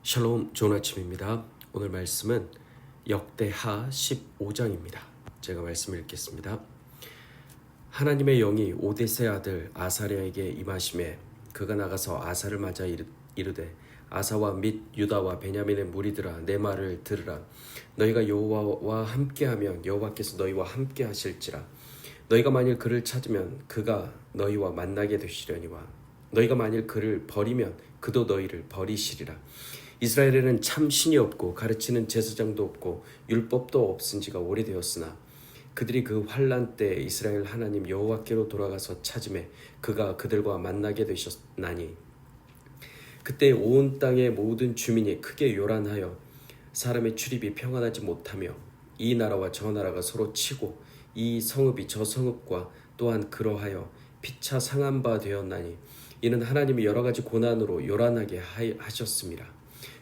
샬롬, 좋은 아침입니다. 오늘 말씀은 역대하 15장입니다. 제가 말씀을 읽겠습니다. 하나님의 영이 오데세 아들 아사랴에게 임하심에 그가 나가서 아사를 맞아 이르되 아사와 및 유다와 베냐민의 무리들아 내 말을 들으라. 너희가 여호와와 함께하면 여호와께서 너희와 함께하실지라. 너희가 만일 그를 찾으면 그가 너희와 만나게 되시려니와 너희가 만일 그를 버리면 그도 너희를 버리시리라. 이스라엘에는 참 신이 없고 가르치는 제사장도 없고 율법도 없은 지가 오래되었으나 그들이 그 환난 때 이스라엘 하나님 여호와께로 돌아가서 찾음에 그가 그들과 만나게 되셨나니 그때 온 땅의 모든 주민이 크게 요란하여 사람의 출입이 평안하지 못하며 이 나라와 저 나라가 서로 치고 이 성읍이 저 성읍과 또한 그러하여 피차 상한 바 되었나니 이는 하나님이 여러 가지 고난으로 요란하게 하셨습니다.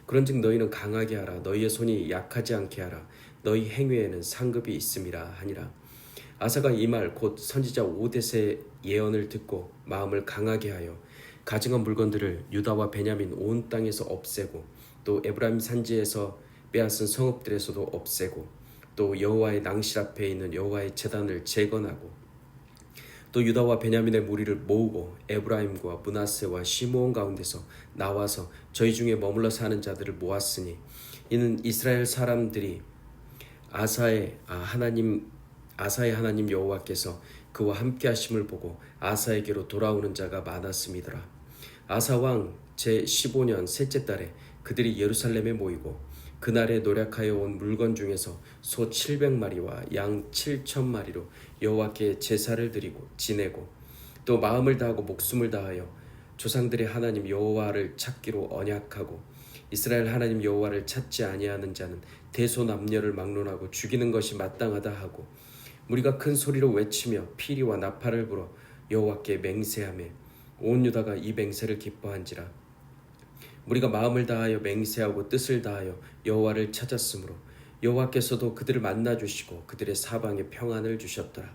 그런즉 너희는 강하게 하라. 너희의 손이 약하지 않게 하라. 너희 행위에는 상급이 있음이라 하니라. 아사가 이 말 곧 선지자 오데세 예언을 듣고 마음을 강하게 하여 가증한 물건들을 유다와 베냐민 온 땅에서 없애고 또 에브라임 산지에서 빼앗은 성읍들에서도 없애고 또 여호와의 낭실 앞에 있는 여호와의 제단을 재건하고 또 유다와 베냐민의 무리를 모으고 에브라임과 므낫세와 시므온 가운데서 나와서 저희 중에 머물러 사는 자들을 모았으니 이는 이스라엘 사람들이 아사의 하나님 여호와께서 그와 함께 하심을 보고 아사에게로 돌아오는 자가 많았음이더라. 아사 왕 제15년 셋째 달에 그들이 예루살렘에 모이고 그날에 노력하여 온 물건 중에서 소 700마리와 양 7,000마리로 여호와께 제사를 드리고 지내고 또 마음을 다하고 목숨을 다하여 조상들의 하나님 여호와를 찾기로 언약하고 이스라엘 하나님 여호와를 찾지 아니하는 자는 대소남녀를 막론하고 죽이는 것이 마땅하다 하고 무리가 큰 소리로 외치며 피리와 나팔을 불어 여호와께 맹세하며 온 유다가 이 맹세를 기뻐한지라. 우리가 마음을 다하여 맹세하고 뜻을 다하여 여호와를 찾았으므로 여호와께서도 그들을 만나주시고 그들의 사방에 평안을 주셨더라.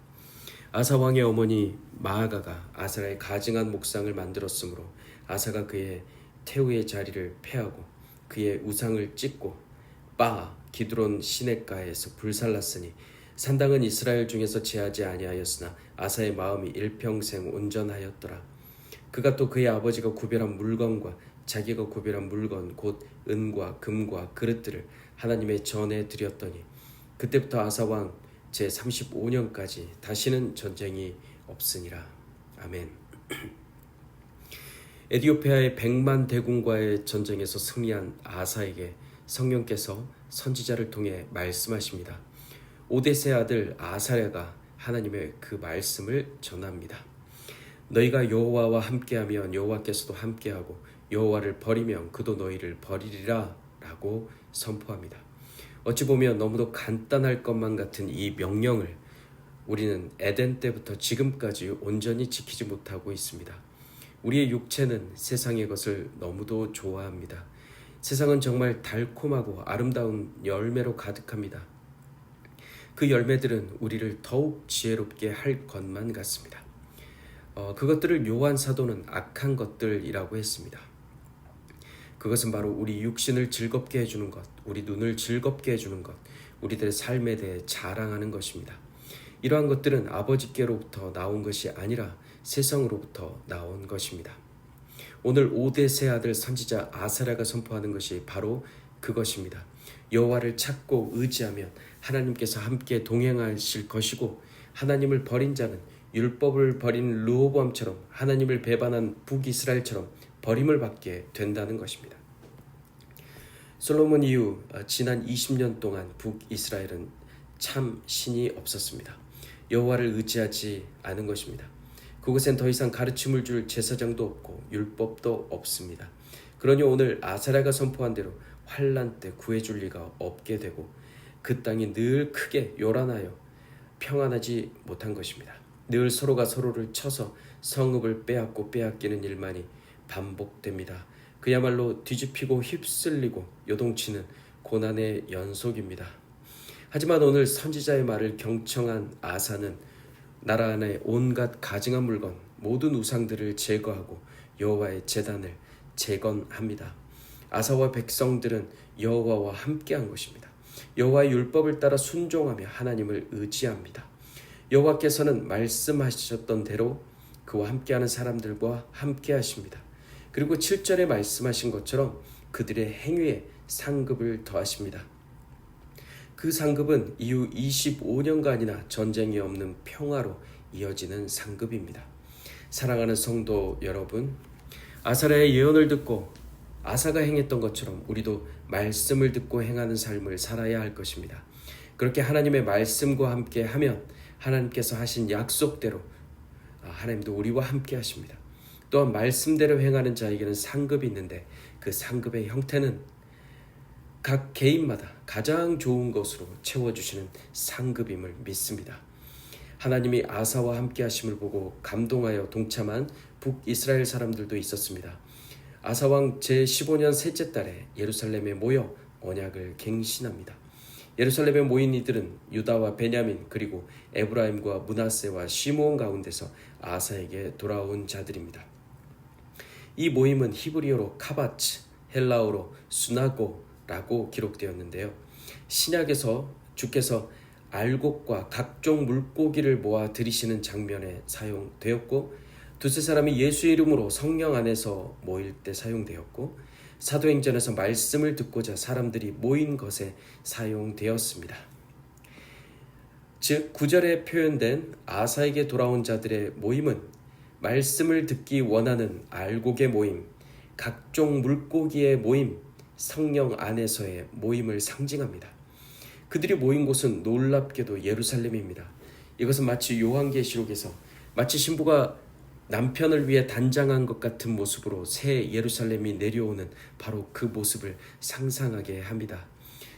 아사 왕의 어머니 마아가가 아사의 가증한 목상을 만들었으므로 아사가 그의 태우의 자리를 폐하고 그의 우상을 찢고 기드론 시냇가에서 불살랐으니 산당은 이스라엘 중에서 제하지 아니하였으나 아사의 마음이 일평생 온전하였더라. 그가 또 그의 아버지가 구별한 물건과 자기가 구별한 물건 곧 은과 금과 그릇들을 하나님의 전에 드렸더니 그때부터 아사 왕 제35년까지 다시는 전쟁이 없으니라. 아멘. 에디오피아의 100만 대군과의 전쟁에서 승리한 아사에게 성령께서 선지자를 통해 말씀하십니다. 오데세 아들 아사랴가 하나님의 그 말씀을 전합니다. 너희가 여호와와 함께하면 여호와께서도 함께하고 여호와를 버리면 그도 너희를 버리리라 라고 선포합니다. 어찌 보면 너무도 간단할 것만 같은 이 명령을 우리는 에덴 때부터 지금까지 온전히 지키지 못하고 있습니다. 우리의 육체는 세상의 것을 너무도 좋아합니다. 세상은 정말 달콤하고 아름다운 열매로 가득합니다. 그 열매들은 우리를 더욱 지혜롭게 할 것만 같습니다. 그것들을 요한 사도는 악한 것들이라고 했습니다. 그것은 바로 우리 육신을 즐겁게 해주는 것, 우리 눈을 즐겁게 해주는 것, 우리들의 삶에 대해 자랑하는 것입니다. 이러한 것들은 아버지께로부터 나온 것이 아니라 세상으로부터 나온 것입니다. 오늘 오데세 아들 선지자 아사랴가 선포하는 것이 바로 그것입니다. 여호와를 찾고 의지하면 하나님께서 함께 동행하실 것이고 하나님을 버린 자는 율법을 버린 르호보암처럼 하나님을 배반한 북이스라엘처럼 버림을 받게 된다는 것입니다. 솔로몬 이후 지난 20년 동안 북이스라엘은 참 신이 없었습니다. 여호와를 의지하지 않은 것입니다. 그곳엔 더 이상 가르침을 줄 제사장도 없고 율법도 없습니다. 그러니 오늘 아사랴가 선포한 대로 환난 때 구해줄 리가 없게 되고 그 땅이 늘 크게 요란하여 평안하지 못한 것입니다. 늘 서로가 서로를 쳐서 성읍을 빼앗고 빼앗기는 일만이 반복됩니다. 그야말로 뒤집히고 휩쓸리고 요동치는 고난의 연속입니다. 하지만 오늘 선지자의 말을 경청한 아사는 나라 안에 온갖 가증한 물건, 모든 우상들을 제거하고 여호와의 제단을 재건합니다. 아사와 백성들은 여호와와 함께한 것입니다. 여호와의 율법을 따라 순종하며 하나님을 의지합니다. 여호와께서는 말씀하셨던 대로 그와 함께하는 사람들과 함께하십니다. 그리고 7절에 말씀하신 것처럼 그들의 행위에 상급을 더하십니다. 그 상급은 이후 25년간이나 전쟁이 없는 평화로 이어지는 상급입니다. 사랑하는 성도 여러분, 아사랴의 예언을 듣고 아사가 행했던 것처럼 우리도 말씀을 듣고 행하는 삶을 살아야 할 것입니다. 그렇게 하나님의 말씀과 함께 하면 하나님께서 하신 약속대로 하나님도 우리와 함께 하십니다. 또한 말씀대로 행하는 자에게는 상급이 있는데 그 상급의 형태는 각 개인마다 가장 좋은 것으로 채워주시는 상급임을 믿습니다. 하나님이 아사와 함께 하심을 보고 감동하여 동참한 북이스라엘 사람들도 있었습니다. 아사왕 제15년 셋째 달에 예루살렘에 모여 언약을 갱신합니다. 예루살렘에 모인 이들은 유다와 베냐민 그리고 에브라임과 므낫세와 시므온 가운데서 아사에게 돌아온 자들입니다. 이 모임은 히브리어로 카바츠, 헬라어로 수나고라고 기록되었는데요. 신약에서 주께서 알곡과 각종 물고기를 모아 들이시는 장면에 사용되었고, 두세 사람이 예수의 이름으로 성령 안에서 모일 때 사용되었고, 사도행전에서 말씀을 듣고자 사람들이 모인 것에 사용되었습니다. 즉 9절에 표현된 아사에게 돌아온 자들의 모임은 말씀을 듣기 원하는 알곡의 모임, 각종 물고기의 모임, 성령 안에서의 모임을 상징합니다. 그들이 모인 곳은 놀랍게도 예루살렘입니다. 이것은 마치 요한계시록에서 마치 신부가 남편을 위해 단장한 것 같은 모습으로 새 예루살렘이 내려오는 바로 그 모습을 상상하게 합니다.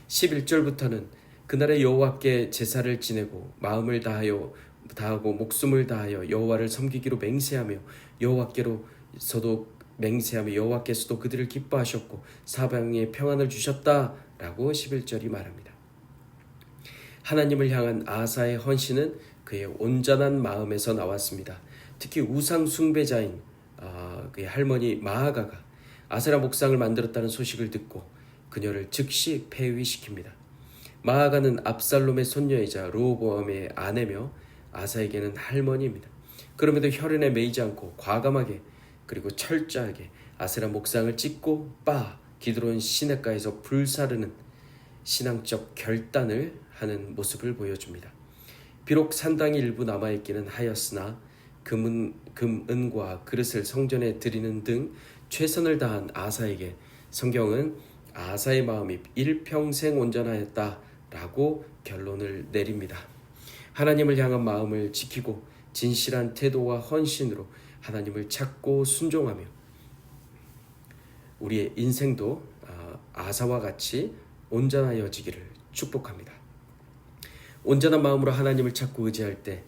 11절부터는 그날의 여호와께 제사를 지내고 마음을 다하고 목숨을 다하여 여호와를 섬기기로 맹세하며 여호와께로서도 맹세하며 여호와께서도 그들을 기뻐하셨고 사방에 평안을 주셨다라고 11절이 말합니다. 하나님을 향한 아사의 헌신은 그의 온전한 마음에서 나왔습니다. 특히 우상 숭배자인 그의 할머니 마아가가 아세라 목상을 만들었다는 소식을 듣고 그녀를 즉시 폐위시킵니다. 마아가는 압살롬의 손녀이자 르호보암의 아내며 아사에게는 할머니입니다. 그럼에도 혈연에 매이지 않고 과감하게 그리고 철저하게 아세라 목상을 찢고 기드론 시냇가에서 불사르는 신앙적 결단을 하는 모습을 보여줍니다. 비록 산당이 일부 남아있기는 하였으나 금은과 그릇을 성전에 드리는 등 최선을 다한 아사에게 성경은 아사의 마음이 일평생 온전하였다라고 결론을 내립니다. 하나님을 향한 마음을 지키고 진실한 태도와 헌신으로 하나님을 찾고 순종하며 우리의 인생도 아사와 같이 온전하여지기를 축복합니다. 온전한 마음으로 하나님을 찾고 의지할 때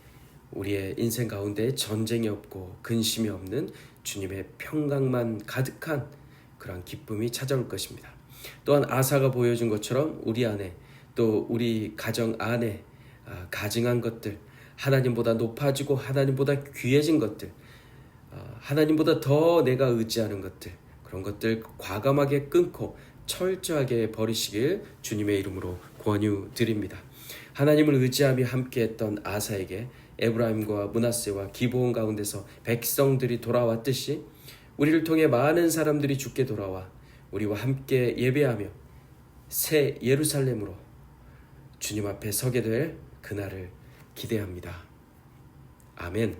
우리의 인생 가운데 전쟁이 없고 근심이 없는 주님의 평강만 가득한 그런 기쁨이 찾아올 것입니다. 또한 아사가 보여준 것처럼 우리 안에 또 우리 가정 안에 가증한 것들, 하나님보다 높아지고 하나님보다 귀해진 것들, 하나님보다 더 내가 의지하는 것들, 그런 것들 과감하게 끊고 철저하게 버리시길 주님의 이름으로 권유드립니다. 하나님을 의지하며 함께했던 아사에게 에브라임과 므낫세와 기브온 가운데서 백성들이 돌아왔듯이 우리를 통해 많은 사람들이 주께 돌아와 우리와 함께 예배하며 새 예루살렘으로 주님 앞에 서게 될 그날을 기대합니다. 아멘.